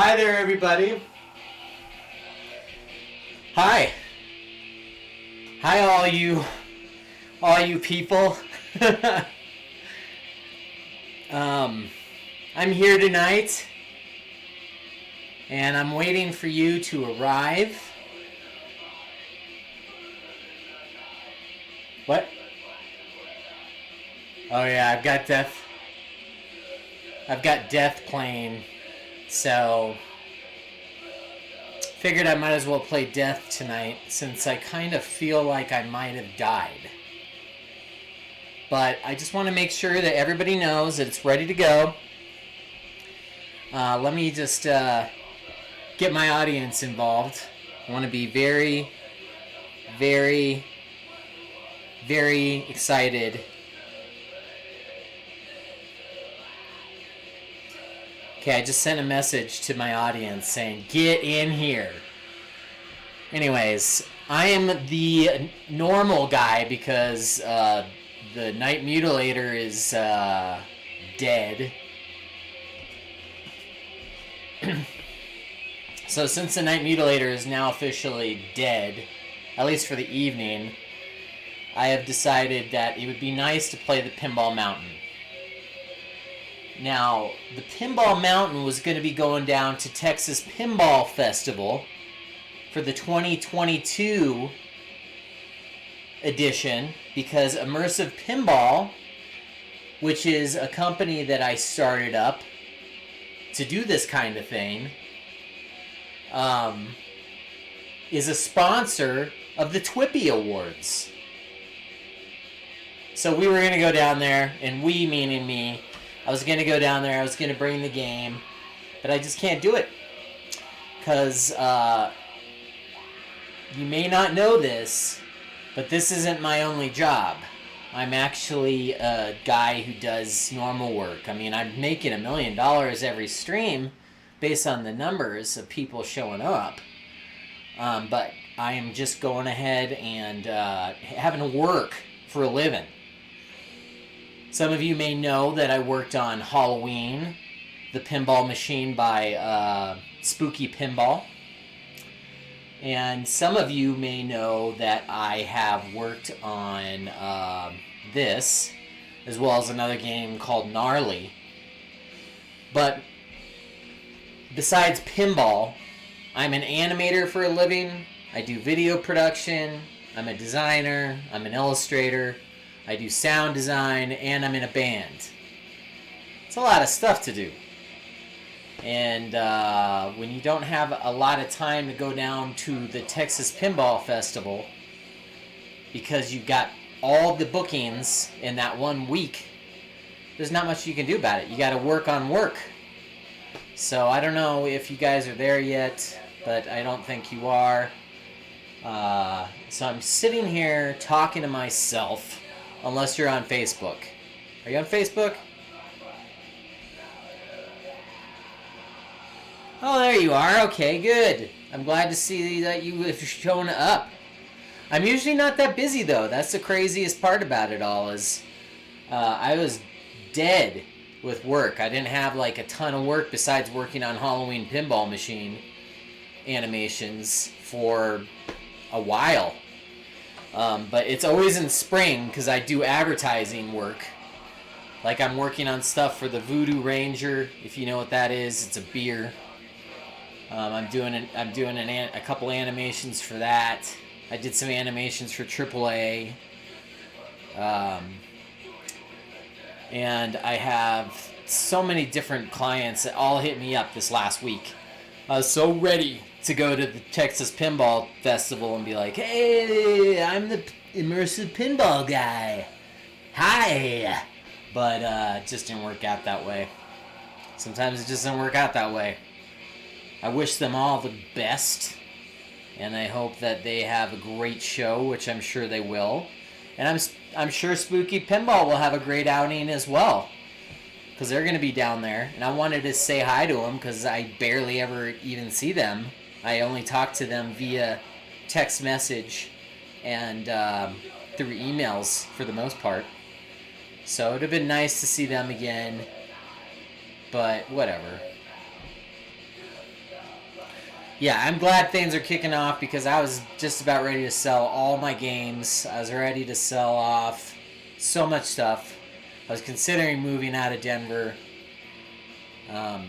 Hi there, everybody. Hi. Hi, all you people. I'm here tonight, and I'm waiting for you to arrive. What? Oh yeah, I've got death playing, so figured I might as well play death tonight since I kind of feel like I might have died. But I just want to make sure that everybody knows that it's ready to go. Let me just get my audience involved. I want to be very, very, very excited. Okay, I just sent a message to my audience saying, get in here. Anyways, I am the normal guy because the Night Mutilator is dead. So since the Night Mutilator is now officially dead, at least for the evening, I have decided that it would be nice to play the Pinball Mountain. Now, the Pinball Mountain was going to be going down to Texas Pinball Festival for the 2022 edition because Immersive Pinball, which is a company that I started up to do this kind of thing, is a sponsor of the Twippy Awards. So we were going to go down there, and we, meaning me, I was going to go down there, I was going to bring the game, but I just can't do it. Because you may not know this, but this isn't my only job. I'm actually a guy who does normal work. I mean, I'm making $1 million every stream based on the numbers of people showing up. But I am just going ahead and having to work for a living. Some of you may know that I worked on Halloween, the pinball machine by Spooky Pinball. And some of you may know that I have worked on this, as well as another game called Gnarly. But besides pinball, I'm an animator for a living. I do video production. I'm a designer. I'm an illustrator. I do sound design, and I'm in a band. It's a lot of stuff to do. And when you don't have a lot of time to go down to the Texas Pinball Festival because you got all the bookings in that 1 week, there's not much you can do about it. You got to work on work. So I don't know if you guys are there yet, but I don't think you are. So I'm sitting here talking to myself, unless you're on Facebook. Are you on Facebook? Oh, there you are. Okay, good. I'm glad to see that you have shown up. I'm usually not that busy, though. That's the craziest part about it all is I was dead with work. I didn't have like a ton of work besides working on Halloween Pinball Machine animations for a while. But it's always in spring because I do advertising work. Like I'm working on stuff for the Voodoo Ranger, if you know what that is. It's a beer. I'm doing a couple animations for that. I did some animations for AAA. And I have so many different clients that all hit me up this last week. I was so ready to go to the Texas Pinball Festival and be like, hey, I'm the immersive pinball guy. Hi. But it just didn't work out that way. Sometimes it just doesn't work out that way. I wish them all the best, and I hope that they have a great show, which I'm sure they will. And I'm sure Spooky Pinball will have a great outing as well, because they're going to be down there. And I wanted to say hi to them because I barely ever even see them. I only talk to them via text message and through emails for the most part. So it would have been nice to see them again, but whatever. yeah, I'm glad things are kicking off because I was just about ready to sell all my games. I was ready to sell off so much stuff. I was considering moving out of Denver. Um,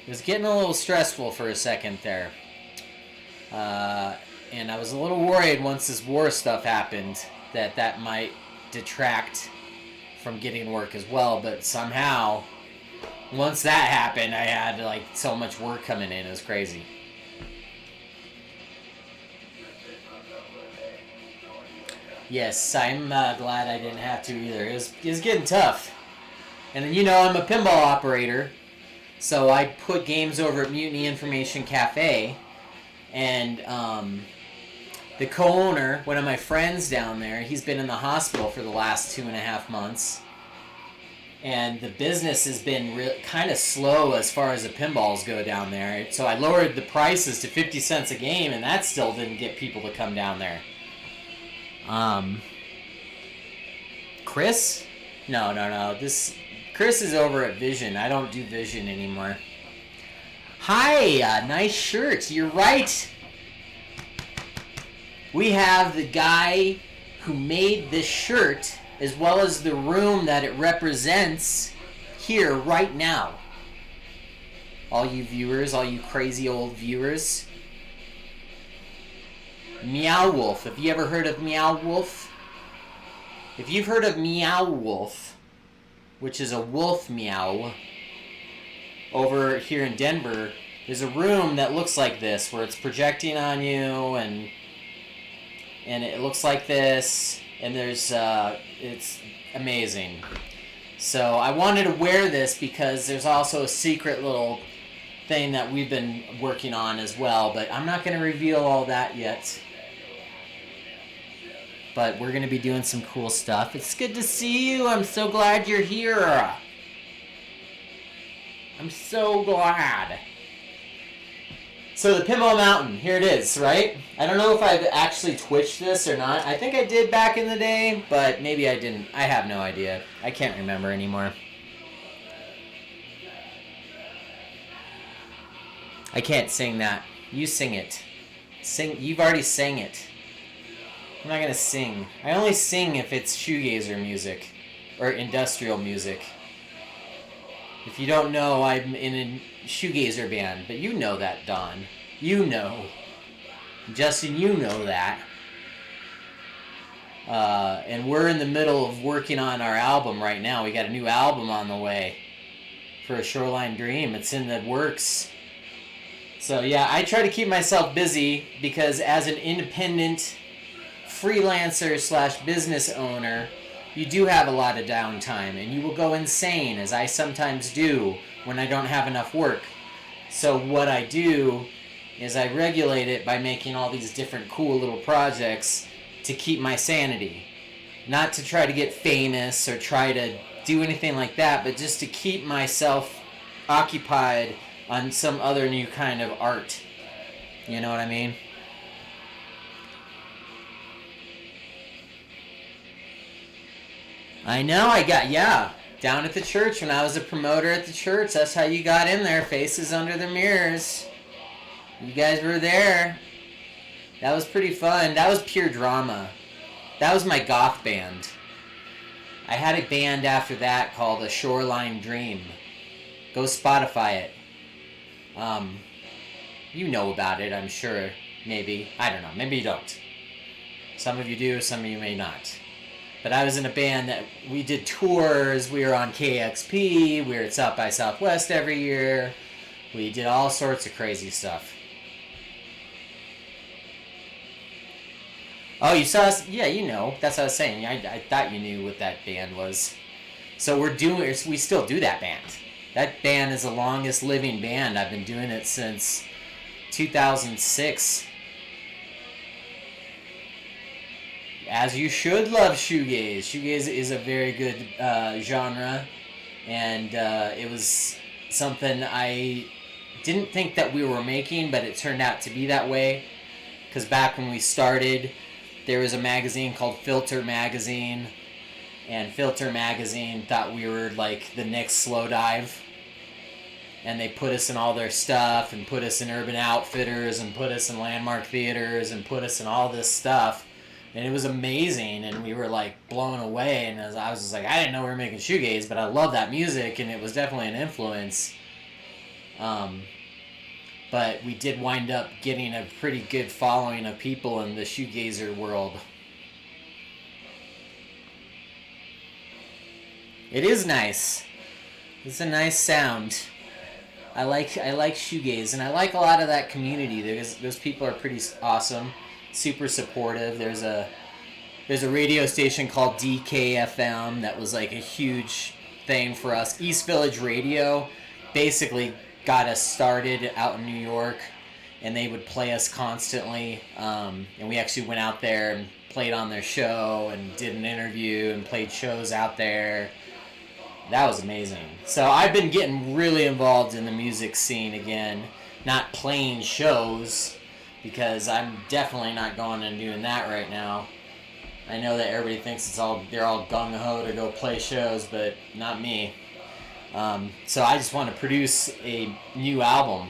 it was getting a little stressful for a second there. And I was a little worried once this war stuff happened that might detract from getting work as well. But somehow, once that happened, I had like so much work coming in. It was crazy. Yes, I'm glad I didn't have to either. It was getting tough. And you know, I'm a pinball operator, so I put games over at Mutiny Information Cafe, and the co-owner, one of my friends down there, he's been in the hospital for the last 2.5 months. And the business has been kind of slow as far as the pinballs go down there. So I lowered the prices to 50 cents a game, and that still didn't get people to come down there. Chris? No. Chris is over at Vision. I don't do Vision anymore. Hi, nice shirt. You're right. We have the guy who made this shirt as well as the room that it represents here right now. All you viewers, all you crazy old viewers. Meow Wolf. Have you ever heard of Meow Wolf? If you've heard of Meow Wolf, which is a wolf meow, over here in Denver, there's a room that looks like this, where it's projecting on you, and it looks like this, and there's it's amazing. So I wanted to wear this because there's also a secret little thing that we've been working on as well, but I'm not going to reveal all that yet. But we're going to be doing some cool stuff. It's good to see you. I'm so glad you're here. I'm so glad. So the Pinball Mountain, here it is, right? I don't know if I've actually twitched this or not. I think I did back in the day, but maybe I didn't. I have no idea. I can't remember anymore. I can't sing that. You sing it. You've already sang it. I'm not going to sing. I only sing if it's shoegazer music or industrial music. If you don't know, I'm in a shoegazer band, but you know that, Don. You know. Justin, you know that. And we're in the middle of working on our album right now. We got a new album on the way for A Shoreline Dream. It's in the works. So yeah, I try to keep myself busy because as an independent freelancer / business owner, you do have a lot of downtime, and you will go insane, as I sometimes do when I don't have enough work. So what I do is I regulate it by making all these different cool little projects to keep my sanity. Not to try to get famous or try to do anything like that, but just to keep myself occupied on some other new kind of art. You know what I mean? I know, down at the church when I was a promoter at the church. That's how you got in there, faces under the mirrors. You guys were there. That was pretty fun. That was pure drama. That was my goth band. I had a band after that called A Shoreline Dream. Go Spotify it. You know about it, I'm sure. Maybe. I don't know. Maybe you don't. Some of you do, some of you may not. But I was in a band that we did tours. We were on KXP. We were at South by Southwest every year. We did all sorts of crazy stuff. Oh, you saw us? Yeah, you know. That's what I was saying. I thought you knew what that band was. So we still do that band. That band is the longest living band. I've been doing it since 2006. As you should love shoegaze. Shoegaze is a very good genre, and it was something I didn't think that we were making, but it turned out to be that way. Because back when we started, there was a magazine called Filter Magazine, and Filter Magazine thought we were like the next Slow Dive. and they put us in all their stuff and put us in Urban Outfitters and put us in Landmark Theaters and put us in all this stuff. And it was amazing, and we were like blown away. And I was just like, I didn't know we were making shoegaze, but I love that music, and it was definitely an influence. But we did wind up getting a pretty good following of people in the shoegazer world. It is nice. It's a nice sound. I like shoegaze, and I like a lot of that community. Those people are pretty awesome, super supportive. There's a radio station called DKFM that was like a huge thing for us. East Village Radio basically got us started out in New York, and they would play us constantly. And we actually went out there and played on their show and did an interview and played shows out there. That was amazing. So I've been getting really involved in the music scene again, not playing shows, because I'm definitely not going and doing that right now. I know that everybody thinks they're all gung-ho to go play shows, but not me. So I just want to produce a new album.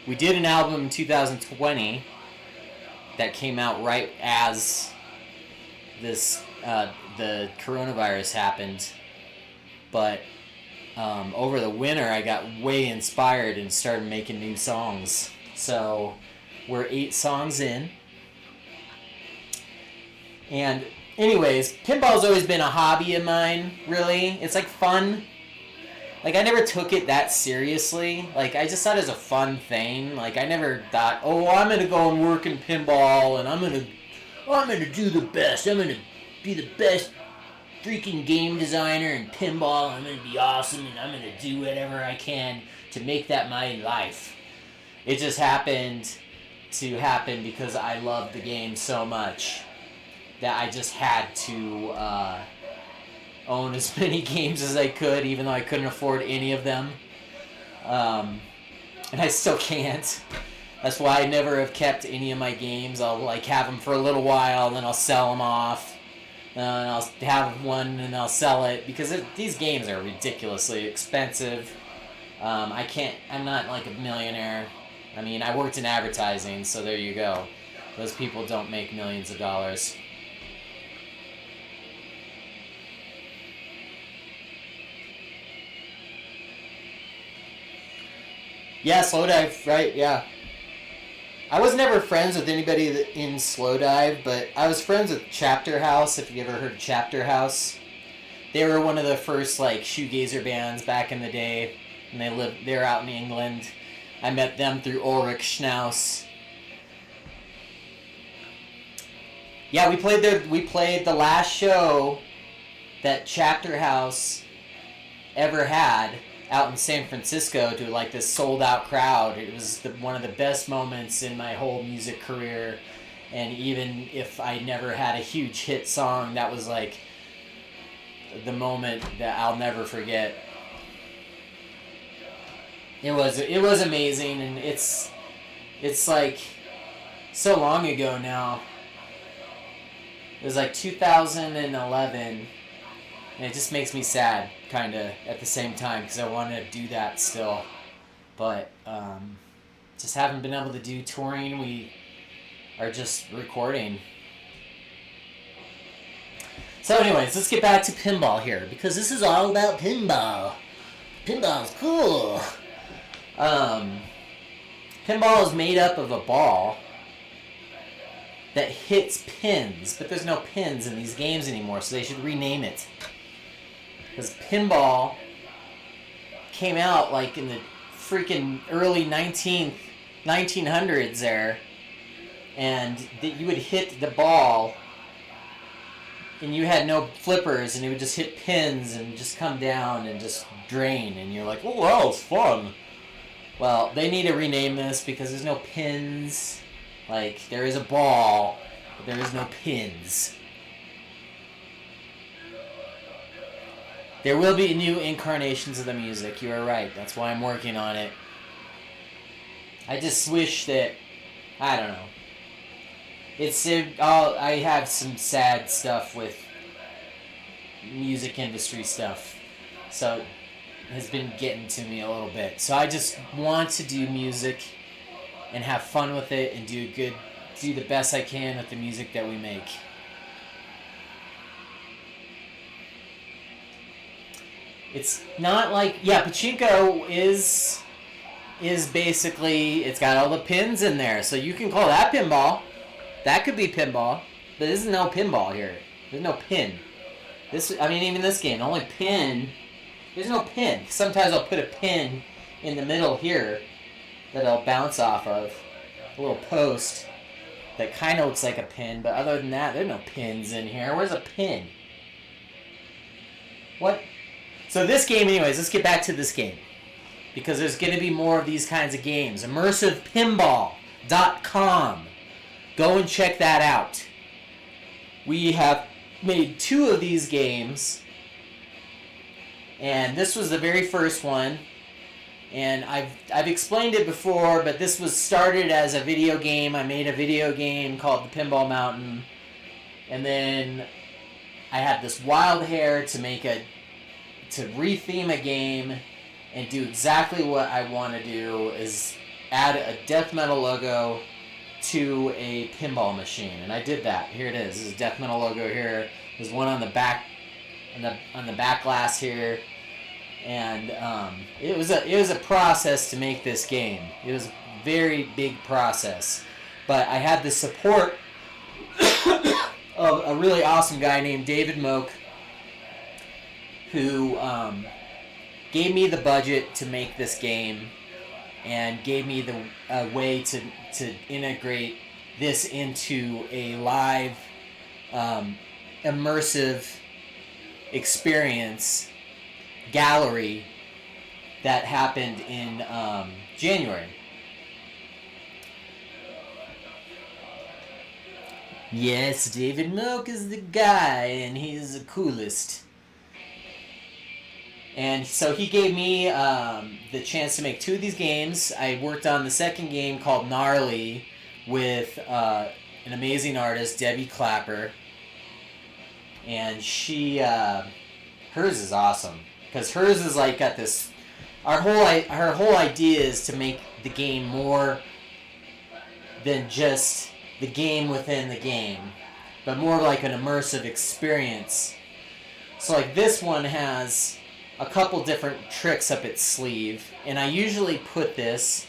We did an album in 2020 that came out right as the coronavirus happened. But over the winter, I got way inspired and started making new songs. So we're 8 songs in. And anyways, pinball's always been a hobby of mine, really. It's like fun. Like, I never took it that seriously. Like, I just thought it was a fun thing. Like, I never thought, oh, I'm going to go and work in pinball, and I'm going to do the best. I'm going to be the best freaking game designer in pinball. I'm going to be awesome, and I'm going to do whatever I can to make that my life. It just happened to happen because I loved the game so much that I just had to own as many games as I could, even though I couldn't afford any of them. And I still can't. That's why I never have kept any of my games. I'll like have them for a little while, then I'll sell them off. And I'll have one and I'll sell it, because these games are ridiculously expensive. I'm not like a millionaire. I mean, I worked in advertising, so there you go. Those people don't make millions of dollars. Yeah, Slow Dive, right, yeah. I was never friends with anybody in Slow Dive, but I was friends with Chapter House, if you ever heard of Chapter House. They were one of the first, like, shoegazer bands back in the day, and they're out in England. I met them through Ulrich Schnaus. Yeah, we played the last show that Chapter House ever had out in San Francisco to like this sold out crowd. It was one of the best moments in my whole music career, and even if I never had a huge hit song, that was like the moment that I'll never forget. It was amazing, and it's like so long ago now. It was like 2011. And it just makes me sad, kind of, at the same time, because I want to do that still. But just haven't been able to do touring. We are just recording. So anyways, let's get back to pinball here, because this is all about pinball. Pinball's cool. Pinball is made up of a ball that hits pins, but there's no pins in these games anymore, so they should rename it. Because pinball came out like in the freaking early 1900s there, and you would hit the ball, and you had no flippers, and it would just hit pins and just come down and just drain, and you're like, oh, that was fun. Well, they need to rename this, because there's no pins. Like, there is a ball, but there is no pins. There will be new incarnations of the music. You are right. That's why I'm working on it. I just wish that, I don't know. I have some sad stuff with music industry stuff. So has been getting to me a little bit. So I just want to do music and have fun with it and do the best I can with the music that we make. It's not like, yeah, pachinko is basically, it's got all the pins in there, so you can call that pinball. That could be pinball, but there's no pinball here. There's no pin. Even this game, the only pin, there's no pin. Sometimes I'll put a pin in the middle here that I'll bounce off of, a little post that kind of looks like a pin, but other than that, there's no pins in here. Where's a pin? What? So this game, anyways, let's get back to this game, because there's going to be more of these kinds of games. ImmersivePinball.com. Go and check that out. We have made 2 of these games, and this was the very first one. And I've explained it before, but this was started as a video game. I made a video game called the Pinball Mountain, and then I had this wild hair to retheme a game and do exactly what I want to do, is add a death metal logo to a pinball machine, and I did that. Here it is. This is a death metal logo here. There's one on the back, on the back glass here, and it was a process to make this game. It was a very big process, but I had the support of a really awesome guy named David Moak, who gave me the budget to make this game and gave me the way to integrate this into a live immersive experience gallery that happened in January. Yes, David Moak is the guy, and he's the coolest. And so he gave me the chance to make 2 of these games. I worked on the second game called Gnarly with an amazing artist, Debbie Clapper. And she, hers is awesome, because hers is like got this. Her whole idea is to make the game more than just the game within the game, but more like an immersive experience. So like this one has a couple different tricks up its sleeve, and I usually put this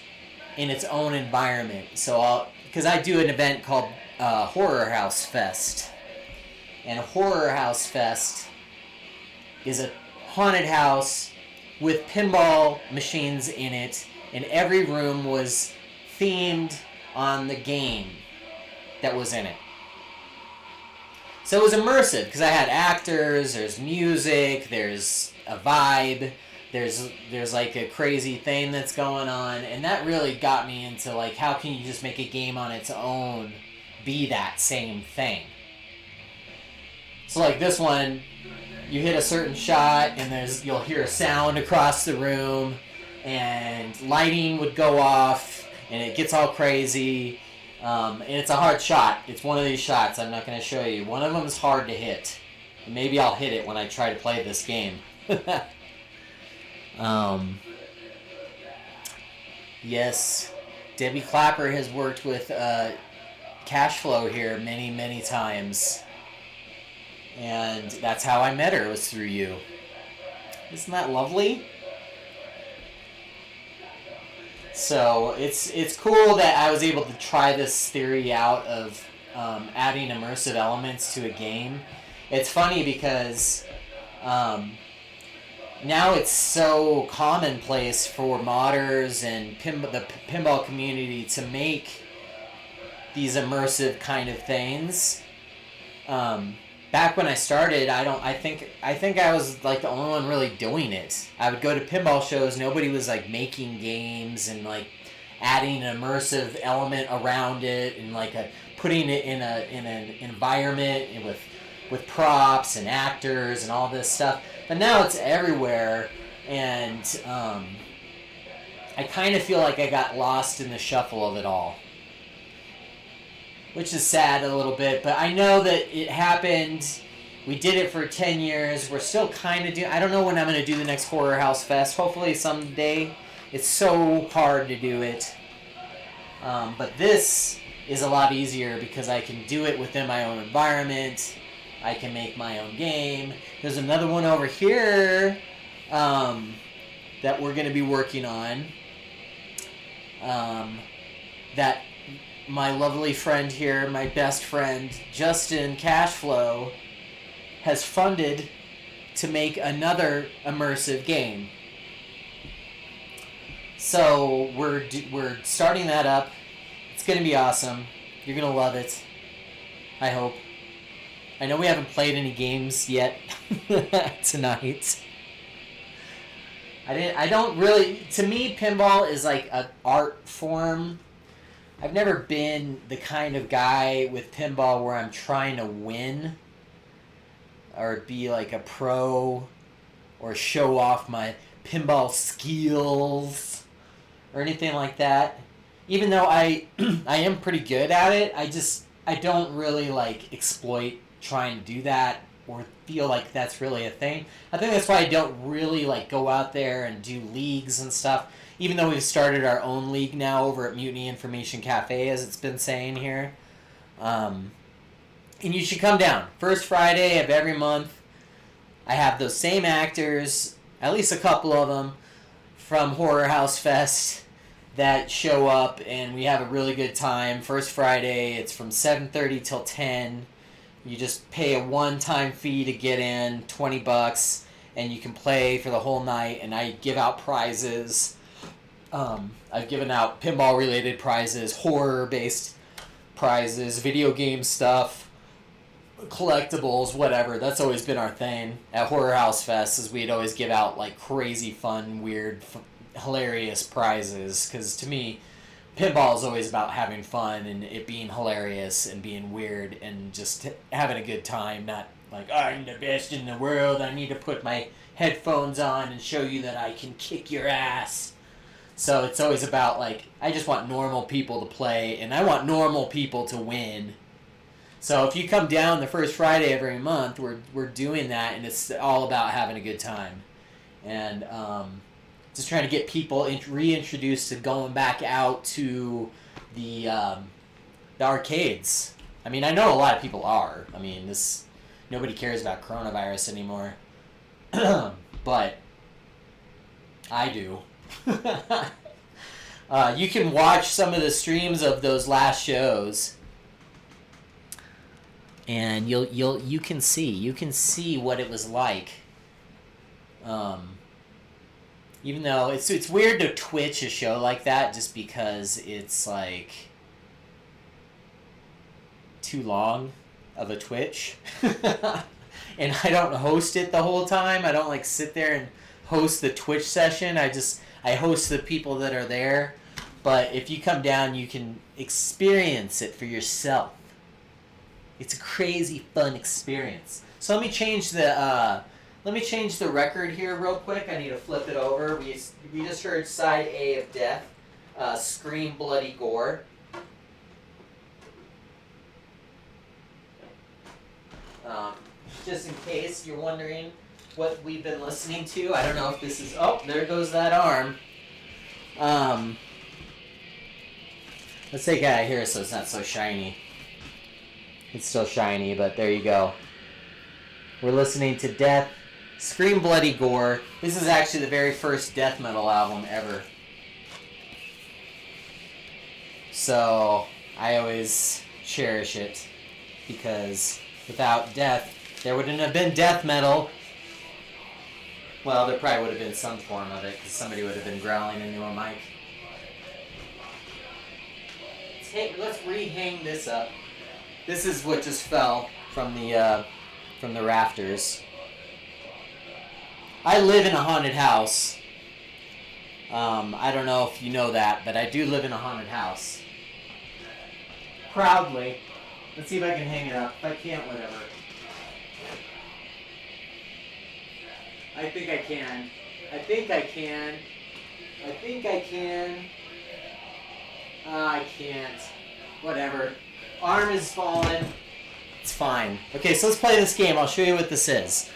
in its own environment. So because I do an event called Horror House Fest, and Horror House Fest is a haunted house with pinball machines in it, and every room was themed on the game that was in it. So it was immersive, because I had actors, there's music, there's a vibe, there's like a crazy thing that's going on, and that really got me into like, how can you just make a game on its own be that same thing? So like this one, you hit a certain shot and you'll hear a sound across the room, and lighting would go off and it gets all crazy, and it's a hard shot. It's one of these shots I'm not going to show you. One of them is hard to hit. Maybe I'll hit it when I try to play this game. Yes, Debbie Clapper has worked with Cashflow here many, many times, and that's how I met her, was through you. Isn't that lovely? So it's cool that I was able to try this theory out of adding immersive elements to a game. It's funny because now it's so commonplace for modders and the pinball community to make these immersive kind of things. Back when I started, I think I was like the only one really doing it. I would go to pinball shows, nobody was like making games and like adding an immersive element around it and like putting it in an environment with props and actors and all this stuff. But now it's everywhere, and I kind of feel like I got lost in the shuffle of it all, which is sad a little bit, but I know that it happened We did it for 10 years. We're still kind of doing... I don't know when I'm going to do the next Horror House Fest. Hopefully someday. It's so hard to do it. But this is a lot easier because I can do it within my own environment. I can make my own game. There's another one over here that we're going to be working on. That my lovely friend here, my best friend, Justin Cashflow, has funded to make another immersive game. So we're starting that up. It's going to be awesome. You're going to love it. I hope. I know we haven't played any games yet tonight. I don't really... To me, pinball is like an art form. I've never been the kind of guy with pinball where I'm trying to win or be like a pro or show off my pinball skills or anything like that. Even though I am pretty good at it, I don't really like exploit trying to do that or feel like that's really a thing. I think that's why I don't really like go out there and do leagues and stuff. Even though we've started our own league now over at Mutiny Information Cafe, as it's been saying here. And you should come down. First Friday of every month. I have those same actors, at least a couple of them, from Horror House Fest that show up, and we have a really good time. First Friday, it's from 7:30 till 10. You just pay a one-time fee to get in, $20, and you can play for the whole night, and I give out prizes. I've given out pinball-related prizes, horror-based prizes, video game stuff, collectibles, whatever. That's always been our thing at Horror House Fest, is we'd always give out like crazy, fun, weird, hilarious prizes. Because to me, pinball is always about having fun and it being hilarious and being weird and just having a good time. Not like, I'm the best in the world, I need to put my headphones on and show you that I can kick your ass. So it's always about, like, I just want normal people to play, and I want normal people to win. So if you come down the first Friday every month, we're doing that, and it's all about having a good time. And just trying to get people reintroduced to going back out to the arcades. I mean, I know a lot of people are. I mean, nobody cares about coronavirus anymore. But I do. You can watch some of the streams of those last shows, and you can see what it was like. Even though it's weird to Twitch a show like that, just because it's like too long of a Twitch, and I don't host it the whole time. I don't like sit there and host the Twitch session. I host the people that are there, but if you come down, you can experience it for yourself. It's a crazy fun experience. So let me change the record here real quick. I need to flip it over. We just heard side A of Death, Scream Bloody Gore. Just in case you're wondering what we've been listening to. I don't know if this is... Oh, there goes that arm. Let's take it out of here so it's not so shiny. It's still shiny, but there you go. We're listening to Death, Scream Bloody Gore. This is actually the very first death metal album ever. So I always cherish it, because without death, there wouldn't have been death metal. Well, there probably would have been some form of it, because somebody would have been growling into a mic. Let's re-hang this up. This is what just fell from the rafters. I live in a haunted house. I don't know if you know that, but I do live in a haunted house. Proudly. Let's see if I can hang it up. If I can't, whatever. I think I can. I think I can. I think I can. I can't. Whatever. Arm is fallen. It's fine. Okay, so let's play this game. I'll show you what this is.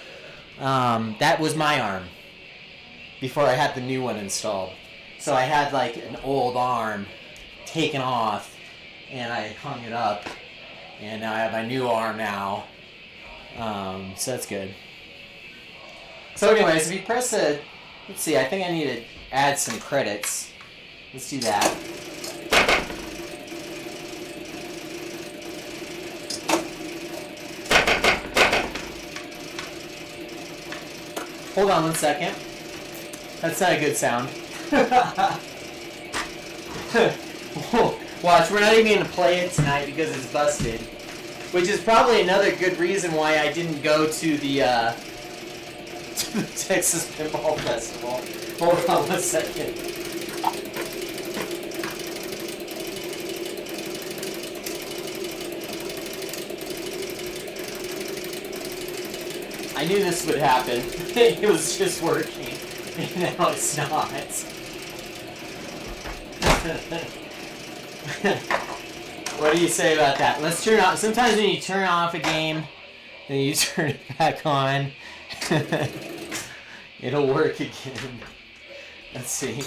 That was my arm before I had the new one installed. So I had like an old arm taken off, and I hung it up, and now I have my new arm now. So that's good. So anyways, if you press a... Let's see, I think I need to add some credits. Let's do that. Hold on 1 second. That's not a good sound. Watch, we're not even going to play it tonight because it's busted. Which is probably another good reason why I didn't go to the Texas Pinball Festival. Hold on 1 second. I knew this would happen. It was just working. And now it's not. What do you say about that? Let's turn off. Sometimes when you turn off a game, then you turn it back on, it'll work again. Let's see.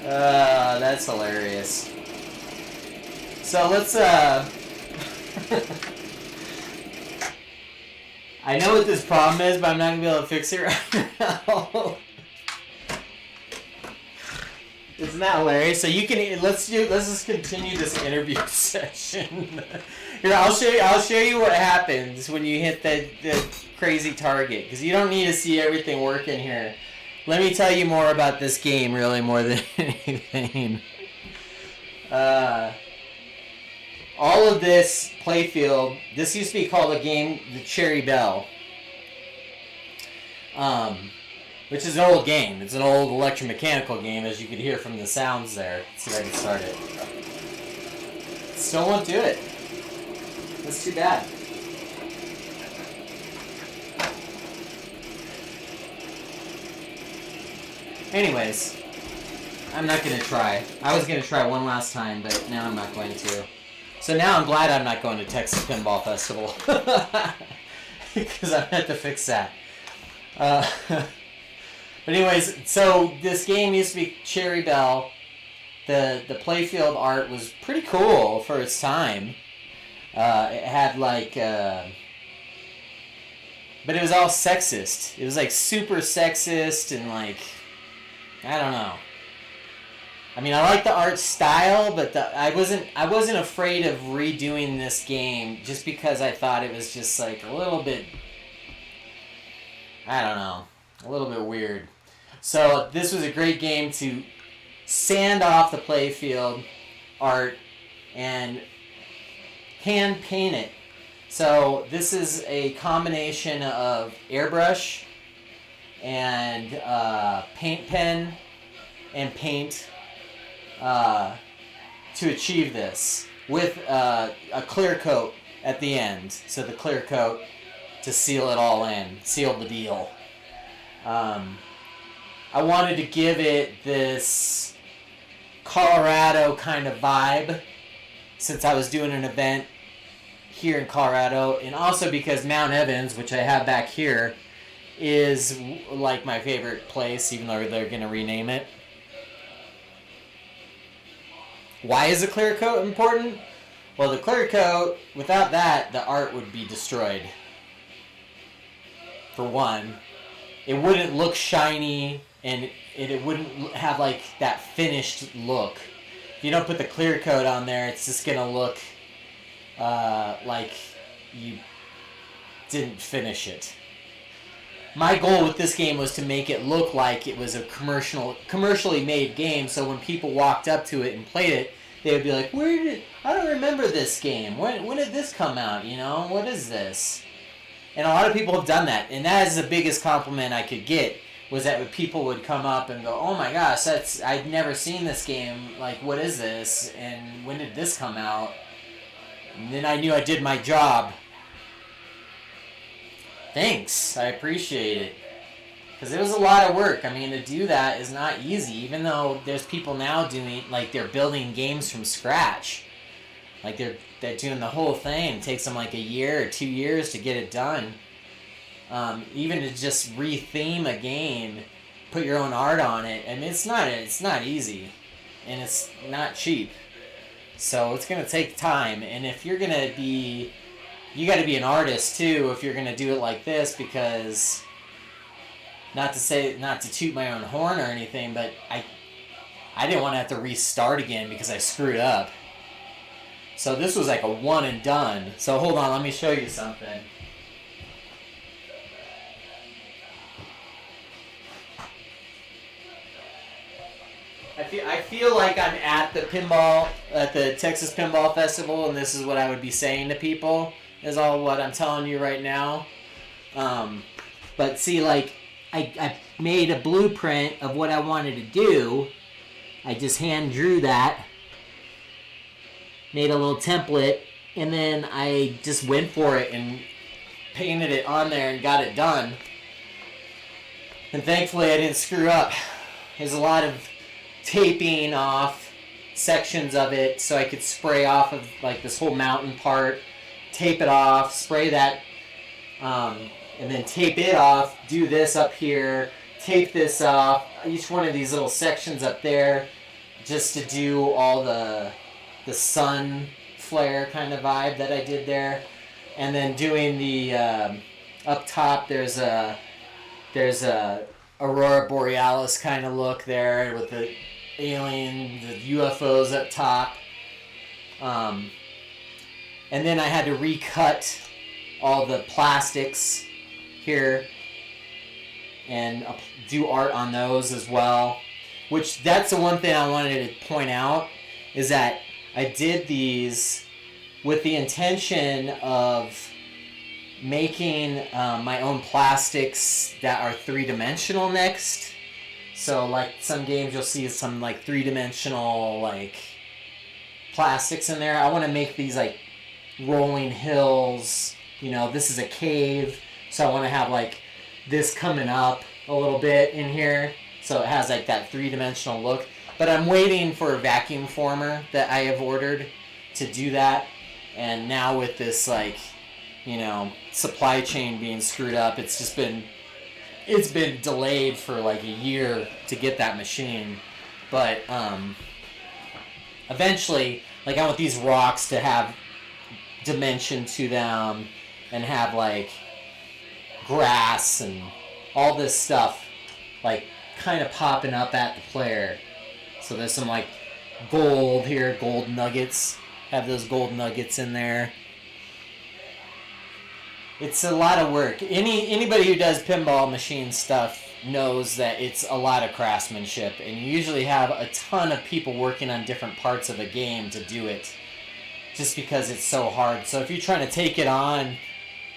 That's hilarious. So let's I know what this problem is, but I'm not gonna be able to fix it right now. Isn't that hilarious? So you can let's just continue this interview session. Here, I'll show you what happens when you hit the crazy target, because you don't need to see everything working here. Let me tell you more about this game, really, more than anything. All of this playfield, this used to be called a game, the Cherry Bell, which is an old game. It's an old electromechanical game, as you could hear from the sounds there. Let's see if I can start it. Still won't do it. That's too bad. Anyways, I'm not going to try. I was going to try one last time, but now I'm not going to. So now I'm glad I'm not going to Texas Pinball Festival. Because I had to fix that. But anyways, so this game used to be Cherry Bell. The playfield art was pretty cool for its time. It had like... but it was all sexist. It was like super sexist and like... I don't know. I mean, I like the art style, but I wasn't afraid of redoing this game just because I thought it was just like a little bit, I don't know, a little bit weird. So this was a great game to sand off the playfield art and hand paint it. So this is a combination of airbrush and paint pen and paint to achieve this with a clear coat at the end. So the clear coat to seal it all in, seal the deal. I wanted to give it this Colorado kind of vibe since I was doing an event here in Colorado, and also because Mount Evans, which I have back here, is like my favorite place, even though they're going to rename it. Why is the clear coat important? Well, the clear coat, without that, the art would be destroyed. For one, it wouldn't look shiny, and it wouldn't have like that finished look. If you don't put the clear coat on there, it's just going to look like you didn't finish it. My goal with this game was to make it look like it was a commercially made game, so when people walked up to it and played it, they would be like, I don't remember this game. When did this come out, you know? What is this? And a lot of people have done that, and that is the biggest compliment I could get, was that when people would come up and go, oh my gosh, I've never seen this game, like, what is this? And when did this come out? And then I knew I did my job. Thanks, I appreciate it. Because it was a lot of work. I mean, to do that is not easy, even though there's people now doing, like, they're building games from scratch. Like, they're doing the whole thing. It takes them like a year or 2 years to get it done. Even to just re-theme a game, put your own art on it, and it's not easy, and it's not cheap. So it's gonna take time, and if you're gonna be, you got to be an artist too if you're gonna do it like this, because not to toot my own horn or anything, but I didn't want to have to restart again because I screwed up. So this was like a one and done. So hold on, let me show you something. I feel like I'm at the Texas Pinball Festival, and this is what I would be saying to people, is all what I'm telling you right now. But see, like, I made a blueprint of what I wanted to do. I just hand drew that, made a little template, and then I just went for it and painted it on there and got it done. And thankfully I didn't screw up. There's a lot of taping off sections of it so I could spray off of like this whole mountain part, tape it off, spray that, and then tape it off, do this up here, tape this off, each one of these little sections up there, just to do all the sun flare kind of vibe that I did there. And then doing the up top, there's a Aurora Borealis kind of look there with the alien, the UFOs up top. And then I had to recut all the plastics here and do art on those as well. Which, that's the one thing I wanted to point out, is that I did these with the intention of making my own plastics that are three-dimensional next. So like some games you'll see some like three-dimensional like plastics in there. I want to make these like rolling hills. You know, this is a cave, so I want to have like this coming up a little bit in here, so it has like that three-dimensional look. But I'm waiting for a vacuum former that I have ordered to do that. And now with this, like, you know, supply chain being screwed up, it's been delayed for like a year to get that machine. But eventually, like, I want these rocks to have dimension to them and have like grass and all this stuff like kind of popping up at the player. So there's some like gold here, gold nuggets. Have those gold nuggets in there. It's a lot of work. Anybody who does pinball machine stuff knows that it's a lot of craftsmanship, and you usually have a ton of people working on different parts of a game to do it, just because it's so hard. So if you're trying to take it on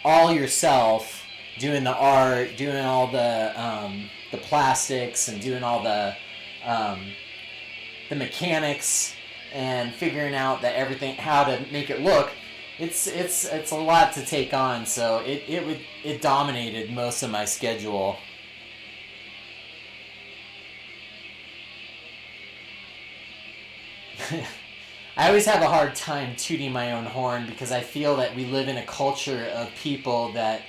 all yourself, doing the art, doing all the plastics, and doing all the mechanics, and figuring out that everything, how to make it look, it's a lot to take on. So it dominated most of my schedule. I always have a hard time tooting my own horn, because I feel that we live in a culture of people that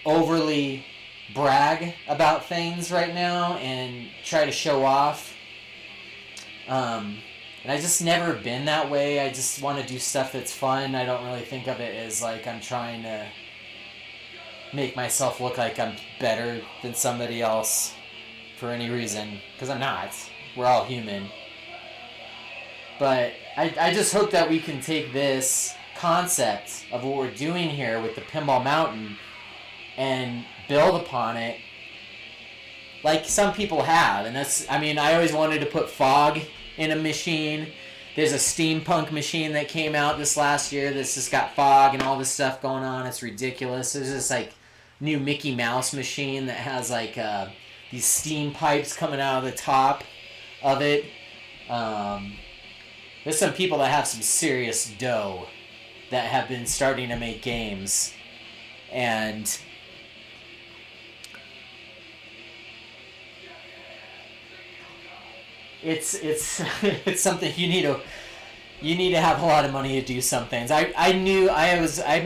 overly brag about things right now and try to show off. And I just never been that way. I just want to do stuff that's fun. I don't really think of it as like I'm trying to make myself look like I'm better than somebody else for any reason, because I'm not. We're all human. But I just hope that we can take this concept of what we're doing here with the Pinball Mountain and build upon it like some people have. And that's, I mean, I always wanted to put fog in a machine. There's a steampunk machine that came out this last year that's just got fog and all this stuff going on. It's ridiculous. There's this like new Mickey Mouse machine that has like these steam pipes coming out of the top of it. There's some people that have some serious dough that have been starting to make games. And it's something you need to have a lot of money to do some things. I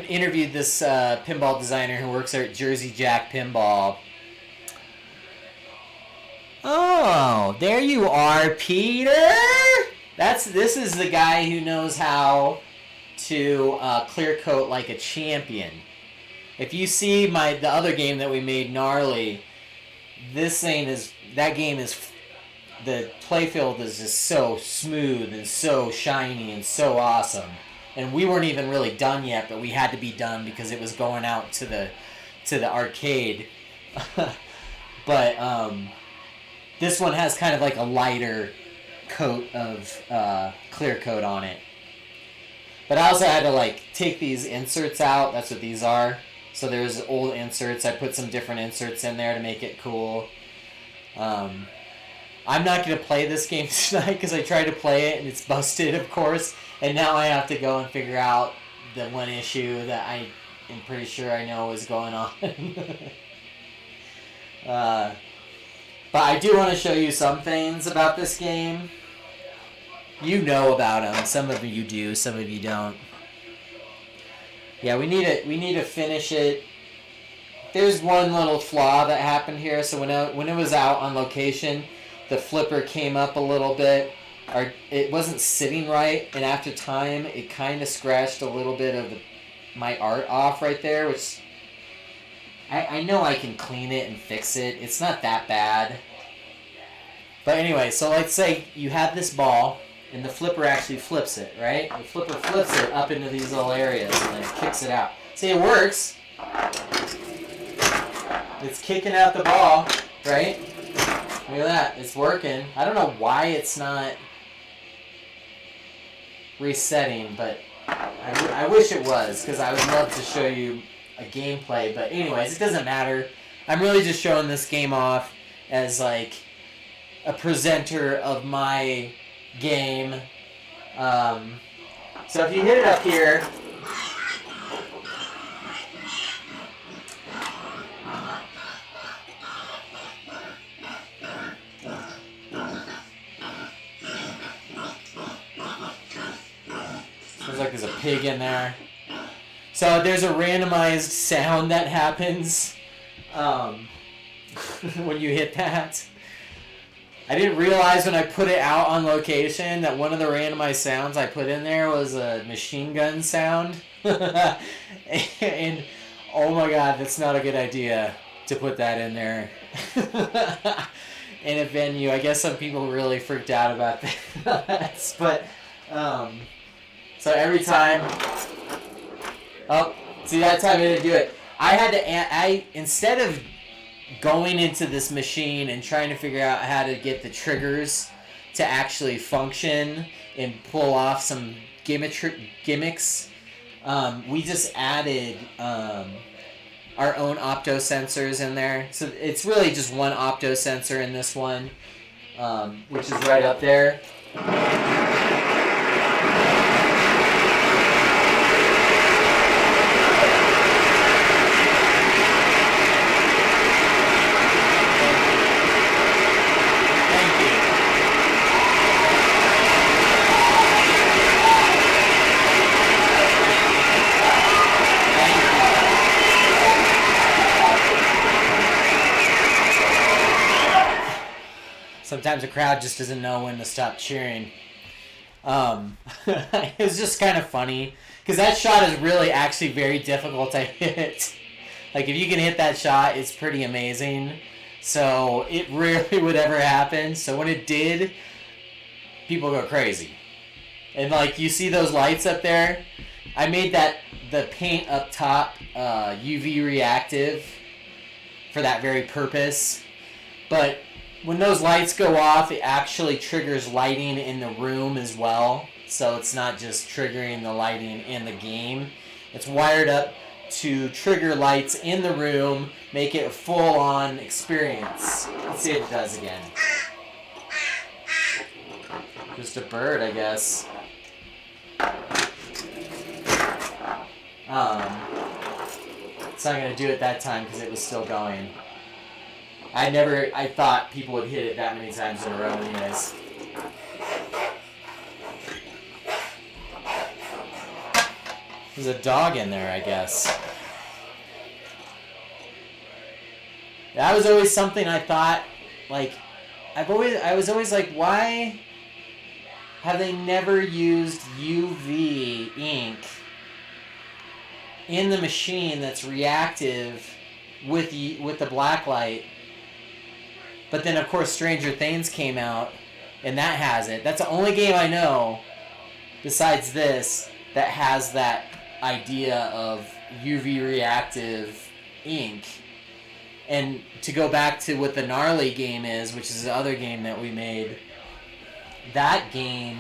interviewed this pinball designer who works at Jersey Jack Pinball. Oh, there you are, Peter. This is the guy who knows how to clear coat like a champion. If you see the other game that we made, Gnarly, that game is, the playfield is just so smooth and so shiny and so awesome. And we weren't even really done yet, but we had to be done because it was going out to the arcade. But this one has kind of like a lighter coat of clear coat on it. But I also had to like take these inserts out. That's what these are. So there's old inserts. I put some different inserts in there to make it cool. I'm not going to play this game tonight because I tried to play it and it's busted, of course. And now I have to go and figure out the one issue that I am pretty sure I know is going on. But I do want to show you some things about this game. You know about them. Some of you do, some of you don't. Yeah, we need to finish it. There's one little flaw that happened here. So when it was out on location, the flipper came up a little bit. It wasn't sitting right, and after time, it kind of scratched a little bit of my art off right there, which I know I can clean it and fix it. It's not that bad. But anyway, so let's say you have this ball, and the flipper actually flips it, right? The flipper flips it up into these little areas and then kicks it out. See, it works. It's kicking out the ball, right? Look at that. It's working. I don't know why it's not resetting, but I wish it was, because I would love to show you a gameplay. But anyways, it doesn't matter. I'm really just showing this game off as like a presenter of my game. So if you hit it up here, looks like there's a pig in there. So there's a randomized sound that happens when you hit that. I didn't realize when I put it out on location that one of the randomized sounds I put in there was a machine gun sound. And oh my god, that's not a good idea to put that in there. In a venue. I guess some people really freaked out about that. But, so every time... Oh, see, that time I didn't do it. I had to... Instead of going into this machine and trying to figure out how to get the triggers to actually function and pull off some gimmicks, we just added our own opto sensors in there. So it's really just one opto sensor in this one, which is right up there. Sometimes a crowd just doesn't know when to stop cheering. It was just kind of funny because that shot is really actually very difficult to hit. Like if you can hit that shot, it's pretty amazing. So it rarely would ever happen. So when it did, people go crazy. And like you see those lights up there, I made the paint up top UV reactive for that very purpose. But when those lights go off, it actually triggers lighting in the room as well. So it's not just triggering the lighting in the game. It's wired up to trigger lights in the room, make it a full-on experience. Let's see if it does again. Just a bird, I guess. It's not going to do it that time because it was still going. I thought people would hit it that many times in a row anyways. There's a dog in there, I guess. That was always something I thought, like, I was always like, why have they never used UV ink in the machine that's reactive with the black light? But then, of course, Stranger Things came out, and that has it. That's the only game I know, besides this, that has that idea of UV reactive ink. And to go back to what the Gnarly game is, which is the other game that we made, that game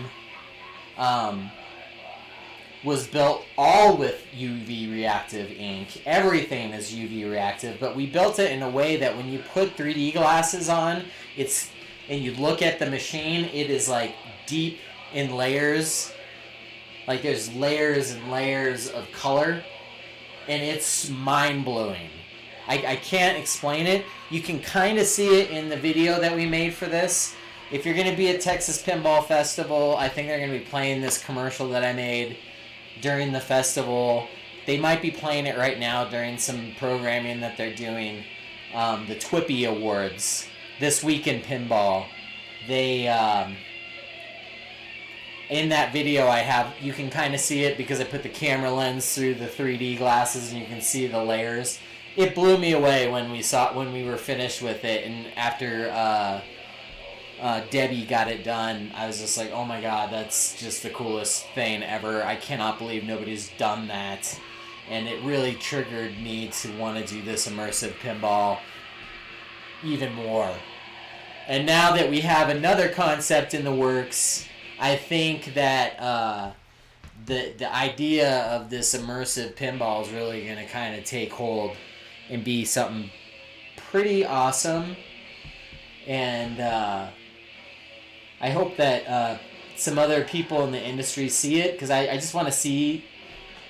was built all with UV reactive ink. Everything is UV reactive, but we built it in a way that when you put 3D glasses on, and you look at the machine, it is like deep in layers. Like there's layers and layers of color, and it's mind-blowing. I can't explain it. You can kind of see it in the video that we made for this. If you're going to be at Texas Pinball Festival, I think they're going to be playing this commercial that I made during the festival. They might be playing it right now during some programming that they're doing. The Twippy Awards, This Week in Pinball. They, in that video you can kind of see it because I put the camera lens through the 3D glasses and you can see the layers. It blew me away when we were finished with it, and after Debbie got it done, I was just like, oh my god, that's just the coolest thing ever. I cannot believe nobody's done that. And it really triggered me to want to do this immersive pinball even more. And now that we have another concept in the works, I think that the idea of this immersive pinball is really going to kind of take hold and be something pretty awesome. And I hope that some other people in the industry see it, because I just want to see,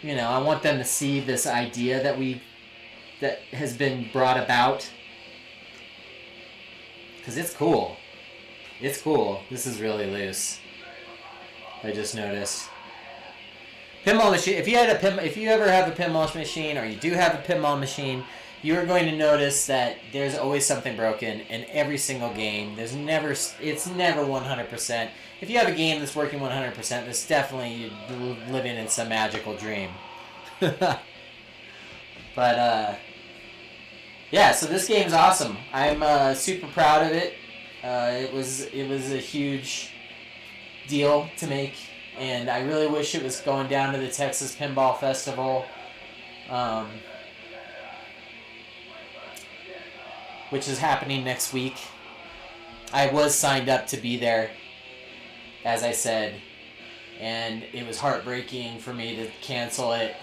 I want them to see this idea that has been brought about, because it's cool. It's cool. This is really loose. I just noticed. Pinball machine. If you ever have a pinball machine, or you do have a pinball machine, you are going to notice that there's always something broken in every single game. It's never 100%. If you have a game that's working 100%, that's definitely living in some magical dream. But yeah, so this game's awesome. I'm super proud of it. It was a huge deal to make, and I really wish it was going down to the Texas Pinball Festival. Which is happening next week. I was signed up to be there, as I said, and it was heartbreaking for me to cancel it,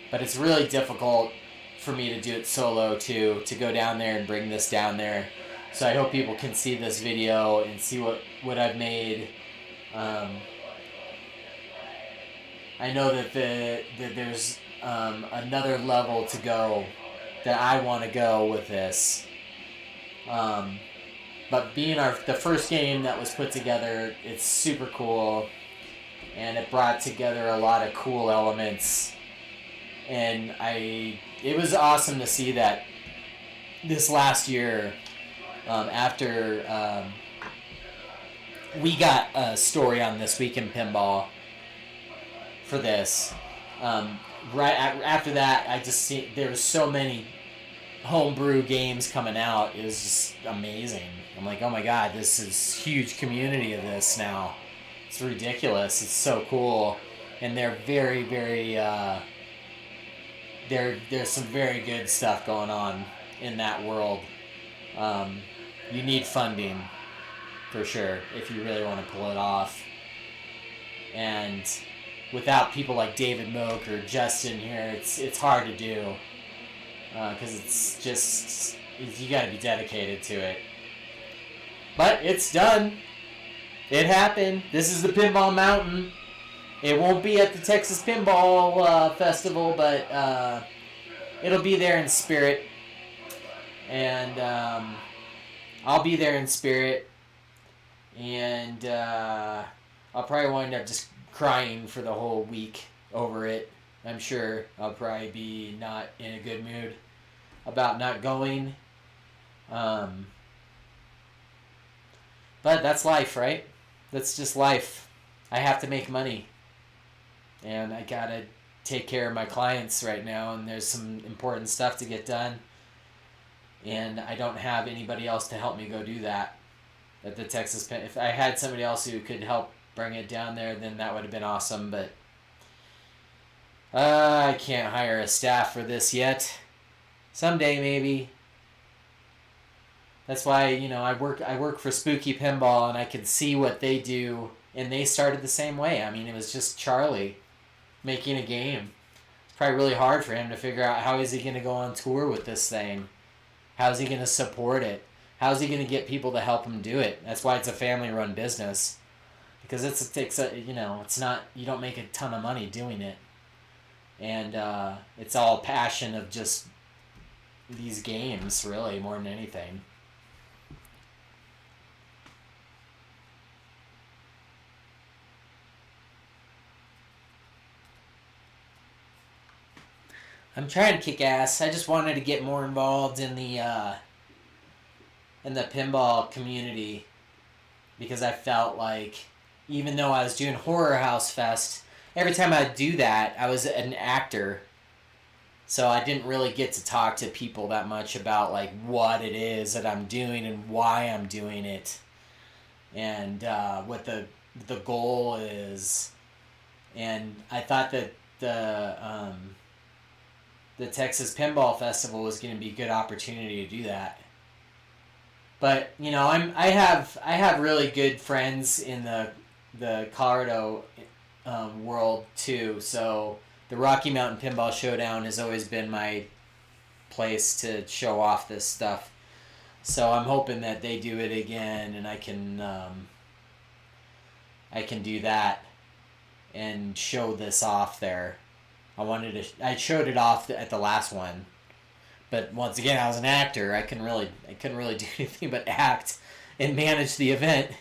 but it's really difficult for me to do it solo too, to go down there and bring this down there. So I hope people can see this video and see what I've made. I know that there's another level to go that I want to go with this. But being the first game that was put together, it's super cool, and it brought together a lot of cool elements, and it was awesome to see that this last year, after we got a story on This Week in Pinball for this, right after that, I just see there was so many homebrew games coming out. It was just amazing. I'm like, oh my god, this is huge community of this now. It's ridiculous. It's so cool, and they're very, very. There's some very good stuff going on in that world. You need funding, for sure, if you really want to pull it off. And without people like David Moak or Justin here, it's hard to do, because it's just, you got to be dedicated to it. But it's done. It happened. This is the Pinball Mountain. It won't be at the Texas Pinball Festival, but it'll be there in spirit. And I'll be there in spirit. And I'll probably wind up just crying for the whole week over it. I'm sure I'll probably be not in a good mood about not going. Um, but that's life, right? That's just life. I have to make money, and I gotta take care of my clients right now, and there's some important stuff to get done, and I don't have anybody else to help me go do that at the Texas Pen. If I had somebody else who could help bring it down there, then that would have been awesome, but I can't hire a staff for this yet. Someday, maybe. That's why, I work for Spooky Pinball, and I could see what they do, and they started the same way. I mean, it was just Charlie making a game. It's probably really hard for him to figure out how is he going to go on tour with this thing. How is he going to support it? How is he going to get people to help him do it? That's why it's a family-run business, because it's not, you don't make a ton of money doing it, and it's all passion of just these games, really, more than anything. I'm trying to kick ass. I just wanted to get more involved in the pinball community, because I felt like, even though I was doing Horror House Fest, every time I do that, I was an actor, so I didn't really get to talk to people that much about like what it is that I'm doing and why I'm doing it, and what the goal is. And I thought that the Texas Pinball Festival was going to be a good opportunity to do that. But I have really good friends in the Colorado world too. So the Rocky Mountain Pinball Showdown has always been my place to show off this stuff. So I'm hoping that they do it again, and I can do that and show this off there. I showed it off at the last one, but once again, I was an actor. I couldn't really do anything but act and manage the event.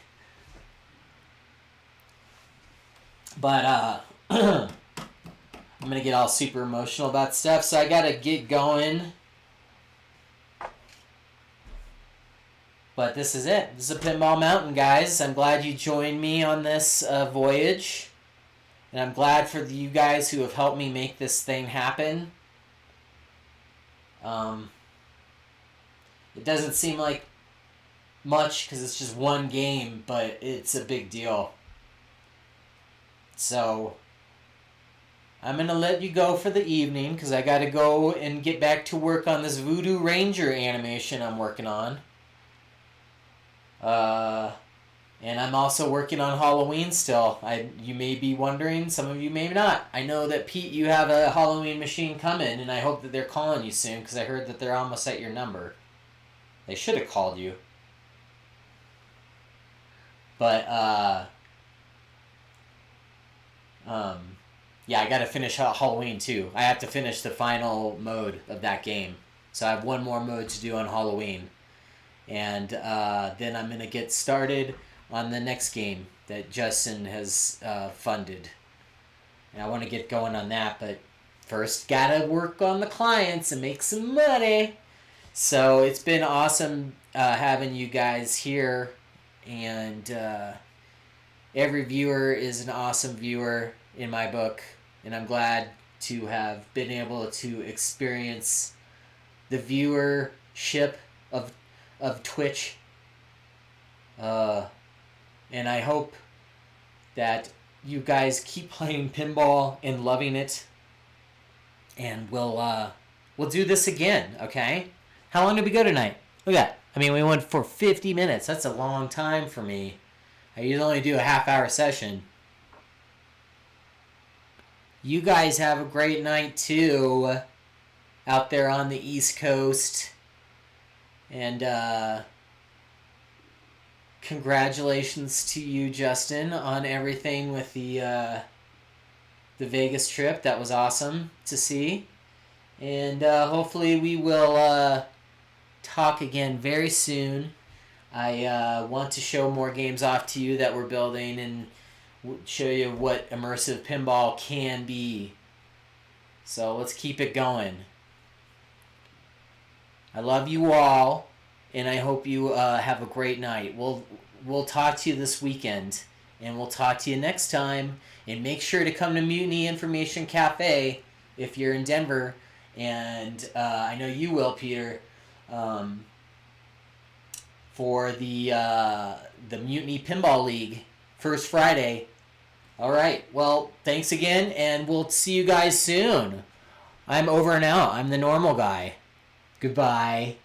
But I'm gonna get all super emotional about stuff, so I gotta get going. But this is it. This is a Pinball Mountain, guys. I'm glad you joined me on this voyage. And I'm glad for you guys who have helped me make this thing happen. It doesn't seem like much because it's just one game, but it's a big deal. So I'm going to let you go for the evening because I got to go and get back to work on this Voodoo Ranger animation I'm working on. And I'm also working on Halloween still. You may be wondering, some of you may not. I know that, Pete, you have a Halloween machine coming, and I hope that they're calling you soon, because I heard that they're almost at your number. They should have called you. But, yeah, I gotta finish Halloween, too. I have to finish the final mode of that game. So I have one more mode to do on Halloween. And then I'm going to get started on the next game that Justin has funded. And I want to get going on that, but first gotta work on the clients and make some money. So it's been awesome having you guys here, and every viewer is an awesome viewer in my book, and I'm glad to have been able to experience the viewership of Twitch. And I hope that you guys keep playing pinball and loving it. And we'll do this again, okay? How long did we go tonight? Look at that. I mean, we went for 50 minutes. That's a long time for me. I usually only do a half-hour session. You guys have a great night, too, out there on the East Coast. And, congratulations to you, Justin, on everything with the Vegas trip. That was awesome to see. And hopefully we will talk again very soon. I want to show more games off to you that we're building and show you what immersive pinball can be. So let's keep it going. I love you all, and I hope you have a great night. We'll talk to you this weekend, and we'll talk to you next time. And make sure to come to Mutiny Information Cafe if you're in Denver, and I know you will, Peter, for the Mutiny Pinball League first Friday. All right. Well, thanks again, and we'll see you guys soon. I'm over and out. I'm the normal guy. Goodbye.